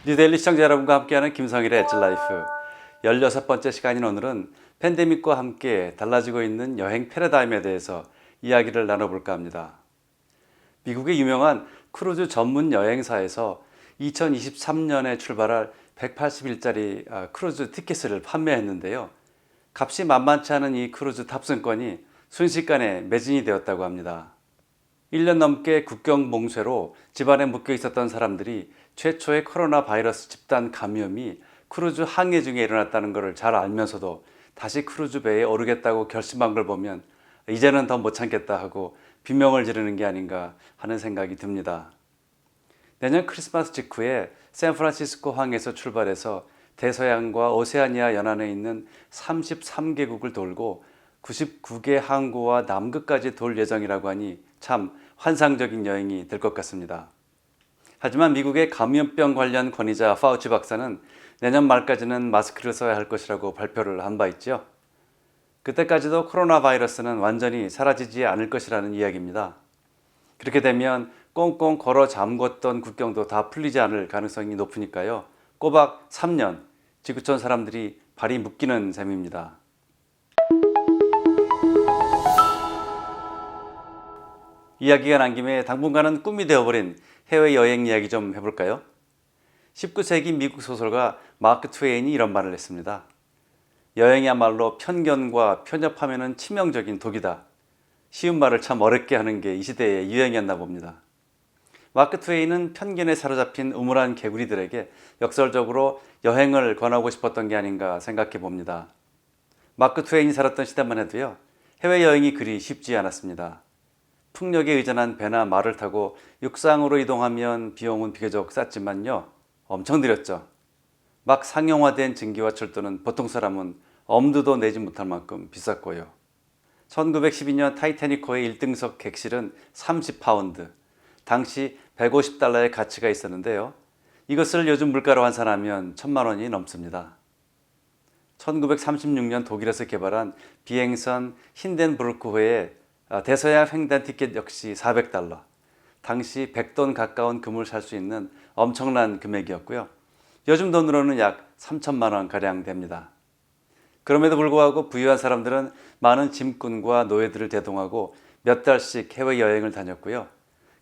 뉴델리 시청자 여러분과 함께하는 김성일의 엣지라이프 16번째 시간인 오늘은 팬데믹과 함께 달라지고 있는 여행 패러다임에 대해서 이야기를 나눠볼까 합니다. 미국의 유명한 크루즈 전문 여행사에서 2023년에 출발할 180일짜리 크루즈 티켓을 판매했는데요. 값이 만만치 않은 이 크루즈 탑승권이 순식간에 매진이 되었다고 합니다. 1년 넘게 국경 봉쇄로 집안에 묶여 있었던 사람들이 최초의 코로나 바이러스 집단 감염이 크루즈 항해 중에 일어났다는 것을 잘 알면서도 다시 크루즈 배에 오르겠다고 결심한 걸 보면 이제는 더 못 참겠다 하고 비명을 지르는 게 아닌가 하는 생각이 듭니다. 내년 크리스마스 직후에 샌프란시스코 항에서 출발해서 대서양과 오세아니아 연안에 있는 33개국을 돌고 99개 항구와 남극까지 돌 예정이라고 하니 참 환상적인 여행이 될 것 같습니다. 하지만 미국의 감염병 관련 권위자 파우치 박사는 내년 말까지는 마스크를 써야 할 것이라고 발표를 한 바 있죠. 그때까지도 코로나 바이러스는 완전히 사라지지 않을 것이라는 이야기입니다. 그렇게 되면 꽁꽁 걸어 잠궜던 국경도 다 풀리지 않을 가능성이 높으니까요. 꼬박 3년 지구촌 사람들이 발이 묶이는 셈입니다. 이야기가 난 김에 당분간은 꿈이 되어버린 해외여행 이야기 좀 해볼까요? 19세기 미국 소설가 마크 트웨인이 이런 말을 했습니다. 여행이야말로 편견과 편협함에는 치명적인 독이다. 쉬운 말을 참 어렵게 하는 게 이 시대의 유행이었나 봅니다. 마크 트웨인은 편견에 사로잡힌 우물한 개구리들에게 역설적으로 여행을 권하고 싶었던 게 아닌가 생각해 봅니다. 마크 트웨인이 살았던 시대만 해도요, 해외여행이 그리 쉽지 않았습니다. 풍력에 의존한 배나 말을 타고 육상으로 이동하면 비용은 비교적 쌌지만요, 엄청 들였죠. 막 상용화된 증기와 철도는 보통 사람은 엄두도 내지 못할 만큼 비쌌고요. 1912년 타이타닉호의 1등석 객실은 30파운드, 당시 150달러의 가치가 있었는데요. 이것을 요즘 물가로 환산하면 1000만 원이 넘습니다. 1936년 독일에서 개발한 비행선 힌덴부르크호의 대서양 횡단 티켓 역시 400달러, 당시 100돈 가까운 금을 살 수 있는 엄청난 금액이었고요. 요즘 돈으로는 약 3천만 원 가량 됩니다. 그럼에도 불구하고 부유한 사람들은 많은 짐꾼과 노예들을 대동하고 몇 달씩 해외여행을 다녔고요.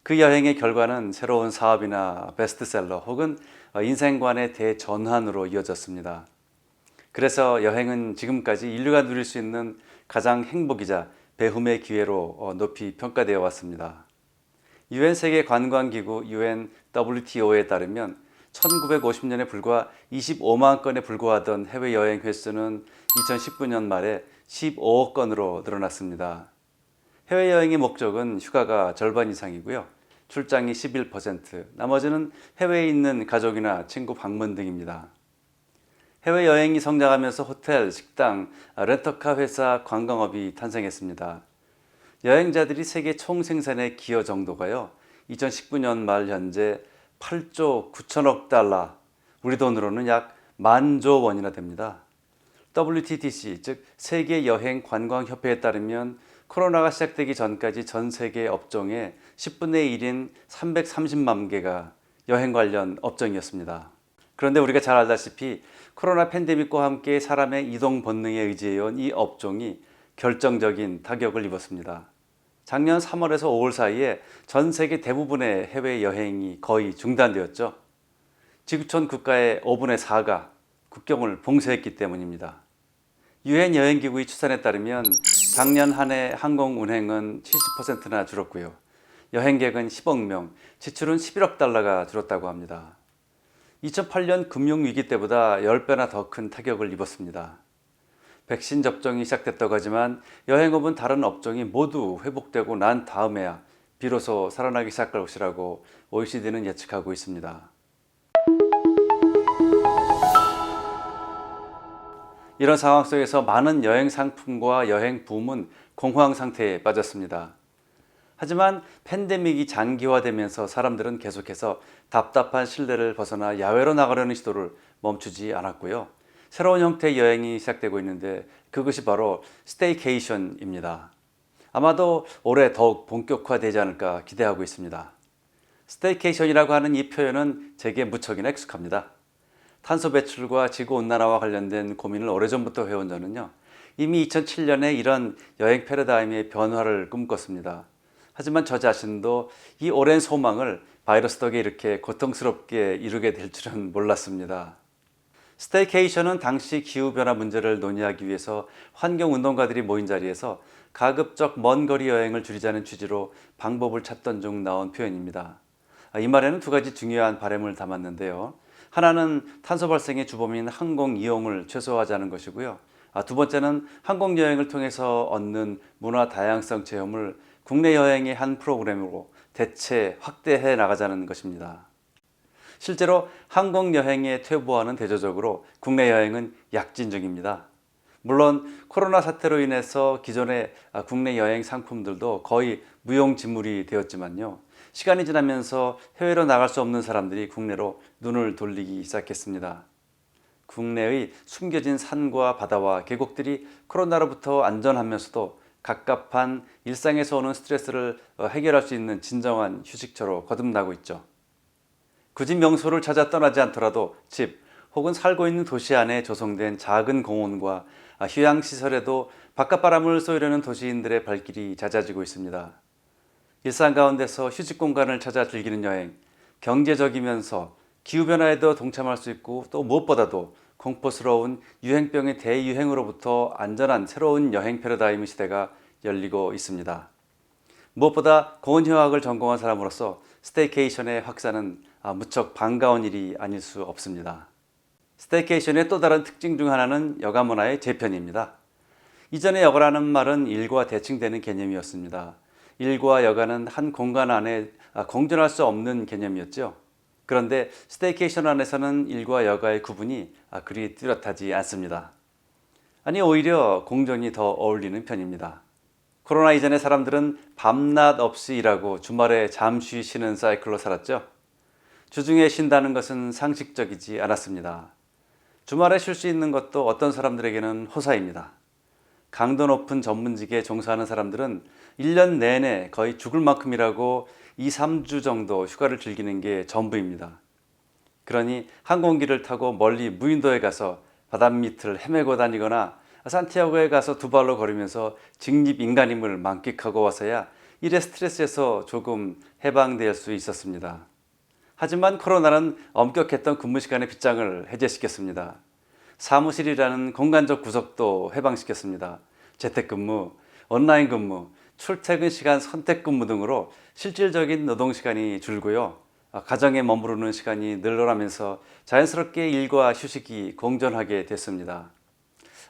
그 여행의 결과는 새로운 사업이나 베스트셀러 혹은 인생관의 대전환으로 이어졌습니다. 그래서 여행은 지금까지 인류가 누릴 수 있는 가장 행복이자 배움의 기회로 높이 평가되어 왔습니다. 유엔 세계관광기구 UNWTO에 따르면 1950년에 불과 25만 건에 불과하던 해외여행 횟수는 2019년 말에 15억 건으로 늘어났습니다. 해외여행의 목적은 휴가가 절반 이상이고요. 출장이 11%, 나머지는 해외에 있는 가족이나 친구 방문 등입니다. 해외여행이 성장하면서 호텔, 식당, 렌터카 회사, 관광업이 탄생했습니다. 여행자들이 세계 총생산의 기여 정도가요, 2019년 말 현재 8조 9천억 달러, 우리 돈으로는 약 10,000조 원이나 됩니다. WTTC, 즉 세계여행관광협회에 따르면 코로나가 시작되기 전까지 전 세계 업종의 10분의 1인 330만 개가 여행 관련 업종이었습니다. 그런데 우리가 잘 알다시피 코로나 팬데믹과 함께 사람의 이동 본능에 의지해온 이 업종이 결정적인 타격을 입었습니다. 작년 3월에서 5월 사이에 전 세계 대부분의 해외여행이 거의 중단되었죠. 지구촌 국가의 5분의 4가 국경을 봉쇄했기 때문입니다. 유엔 여행기구의 추산에 따르면 작년 한 해 항공 운행은 70%나 줄었고요. 여행객은 10억 명, 지출은 11억 달러가 줄었다고 합니다. 2008년 금융위기 때보다 10배나 더 큰 타격을 입었습니다. 백신 접종이 시작됐다고 하지만 여행업은 다른 업종이 모두 회복되고 난 다음에야 비로소 살아나기 시작할 것이라고 OECD는 예측하고 있습니다. 이런 상황 속에서 많은 여행 상품과 여행 붐은 공황 상태에 빠졌습니다. 하지만 팬데믹이 장기화되면서 사람들은 계속해서 답답한 실내를 벗어나 야외로 나가려는 시도를 멈추지 않았고요. 새로운 형태의 여행이 시작되고 있는데 그것이 바로 스테이케이션입니다. 아마도 올해 더욱 본격화되지 않을까 기대하고 있습니다. 스테이케이션이라고 하는 이 표현은 제게 무척이나 익숙합니다. 탄소 배출과 지구온난화와 관련된 고민을 오래전부터 해온 저는요, 이미 2007년에 이런 여행 패러다임의 변화를 꿈꿨습니다. 하지만 저 자신도 이 오랜 소망을 바이러스 덕에 이렇게 고통스럽게 이루게 될 줄은 몰랐습니다. 스테이케이션은 당시 기후변화 문제를 논의하기 위해서 환경운동가들이 모인 자리에서 가급적 먼 거리 여행을 줄이자는 취지로 방법을 찾던 중 나온 표현입니다. 이 말에는 두 가지 중요한 바람을 담았는데요. 하나는 탄소 발생의 주범인 항공 이용을 최소화하자는 것이고요. 두 번째는 항공 여행을 통해서 얻는 문화 다양성 체험을 국내 여행의 한 프로그램으로 대체 확대해 나가자는 것입니다. 실제로 항공 여행의 퇴보와는 대조적으로 국내 여행은 약진 중입니다. 물론 코로나 사태로 인해서 기존의 국내 여행 상품들도 거의 무용지물이 되었지만요. 시간이 지나면서 해외로 나갈 수 없는 사람들이 국내로 눈을 돌리기 시작했습니다. 국내의 숨겨진 산과 바다와 계곡들이 코로나로부터 안전하면서도 갑갑한 일상에서 오는 스트레스를 해결할 수 있는 진정한 휴식처로 거듭나고 있죠. 굳이 명소를 찾아 떠나지 않더라도 집 혹은 살고 있는 도시 안에 조성된 작은 공원과 휴양시설에도 바깥바람을 쏘려는 도시인들의 발길이 잦아지고 있습니다. 일상 가운데서 휴식 공간을 찾아 즐기는 여행, 경제적이면서 기후변화에도 동참할 수 있고 또 무엇보다도 공포스러운 유행병의 대유행으로부터 안전한 새로운 여행 패러다임 시대가 열리고 있습니다. 무엇보다 공원휴학을 전공한 사람으로서 스테이케이션의 확산은 무척 반가운 일이 아닐 수 없습니다. 스테이케이션의 또 다른 특징 중 하나는 여가 문화의 재편입니다. 이전에 여가라는 말은 일과 대칭되는 개념이었습니다. 일과 여가는 한 공간 안에 공존할 수 없는 개념이었죠. 그런데 스테이케이션 안에서는 일과 여가의 구분이 그리 뚜렷하지 않습니다. 아니 오히려 공존이 더 어울리는 편입니다. 코로나 이전에 사람들은 밤낮 없이 일하고 주말에 잠시 쉬는 사이클로 살았죠. 주중에 쉰다는 것은 상식적이지 않았습니다. 주말에 쉴 수 있는 것도 어떤 사람들에게는 호사입니다. 강도 높은 전문직에 종사하는 사람들은 1년 내내 거의 죽을 만큼 일하고 2, 3주 정도 휴가를 즐기는 게 전부입니다. 그러니 항공기를 타고 멀리 무인도에 가서 바닷밑을 헤매고 다니거나 산티아고에 가서 두 발로 걸으면서 직립 인간임을 만끽하고 와서야 일의 스트레스에서 조금 해방될 수 있었습니다. 하지만 코로나는 엄격했던 근무 시간의 빗장을 해제시켰습니다. 사무실이라는 공간적 구석도 해방시켰습니다. 재택근무, 온라인 근무, 출퇴근 시간 선택 근무 등으로 실질적인 노동 시간이 줄고요. 가정에 머무르는 시간이 늘어나면서 자연스럽게 일과 휴식이 공존하게 됐습니다.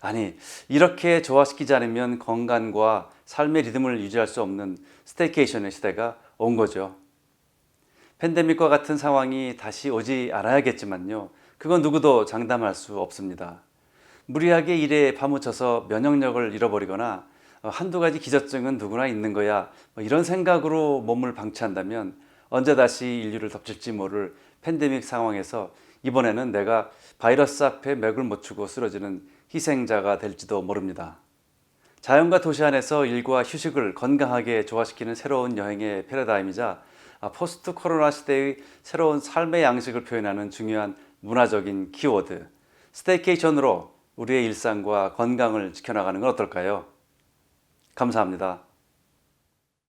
아니, 이렇게 조화시키지 않으면 건강과 삶의 리듬을 유지할 수 없는 스테이케이션의 시대가 온 거죠. 팬데믹과 같은 상황이 다시 오지 않아야겠지만요. 그건 누구도 장담할 수 없습니다. 무리하게 일에 파묻혀서 면역력을 잃어버리거나 한두 가지 기저증은 누구나 있는 거야 이런 생각으로 몸을 방치한다면 언제 다시 인류를 덮칠지 모를 팬데믹 상황에서 이번에는 내가 바이러스 앞에 맥을 못 추고 쓰러지는 희생자가 될지도 모릅니다. 자연과 도시 안에서 일과 휴식을 건강하게 조화시키는 새로운 여행의 패러다임이자 포스트 코로나 시대의 새로운 삶의 양식을 표현하는 중요한 문화적인 키워드 스테이케이션으로 우리의 일상과 건강을 지켜나가는 건 어떨까요? 감사합니다.